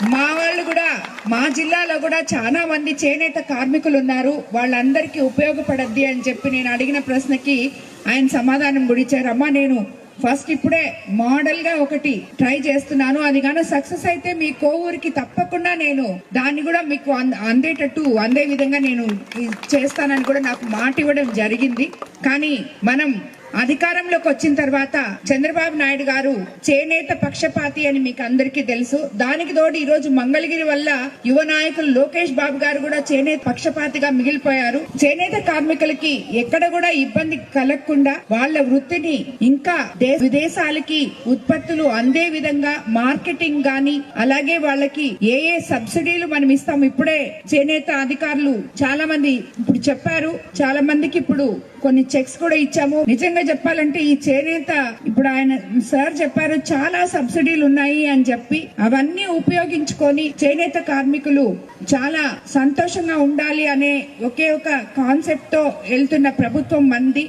మా వాళ్ళు కూడా మా జిల్లాలో కూడా చాలా మంది చేనేత కార్మికులు ఉన్నారు, వాళ్ళందరికీ ఉపయోగపడద్ది అని చెప్పి నేను అడిగిన ప్రశ్నకి ఆయన సమాధానం కూడా ఇచ్చారు. అమ్మా నేను ఫస్ట్ ఇప్పుడే మోడల్ గా ఒకటి ట్రై చేస్తున్నాను, అది కానీ సక్సెస్ అయితే మీ కోవూరికి తప్పకుండా నేను దాన్ని కూడా మీకు అందే విధంగా నేను చేస్తానని కూడా నాకు మాట ఇవ్వడం జరిగింది. కానీ మనం అధికారంలోకి వచ్చిన తర్వాత చంద్రబాబు నాయుడు గారు చేనేత పక్షపాతి అని మీకు అందరికీ తెలుసు. దానికి తోడు ఈ రోజు మంగళగిరి వల్ల యువ నాయకులు లోకేష్ బాబు గారు కూడా చేనేత పక్షపాతిగా మిగిలిపోయారు. చేనేత కార్మికులకి ఎక్కడ కూడా ఇబ్బంది కలగకుండా వాళ్ళ వృత్తిని ఇంకా విదేశాలకి ఉత్పత్తులు అందే విధంగా మార్కెటింగ్ గాని, అలాగే వాళ్ళకి ఏ సబ్సిడీలు మనం ఇస్తాం. ఇప్పుడే చేనేత అధికారులు చాలా మంది ఇప్పుడు చెప్పారు, చాలా మందికి ఇప్పుడు కొన్ని చెక్స్ కూడా ఇచ్చాము. నిజంగా చెప్పాలంటే ఈ చేనేత ఇప్పుడు ఆయన సార్ చెప్పారు చాలా సబ్సిడీలు ఉన్నాయి అని చెప్పి, అవన్నీ ఉపయోగించుకొని చేనేత కార్మికులు చాలా సంతోషంగా ఉండాలి అనే ఒకే ఒక కాన్సెప్ట్ తో వెళ్తున్న ప్రభుత్వం మంది.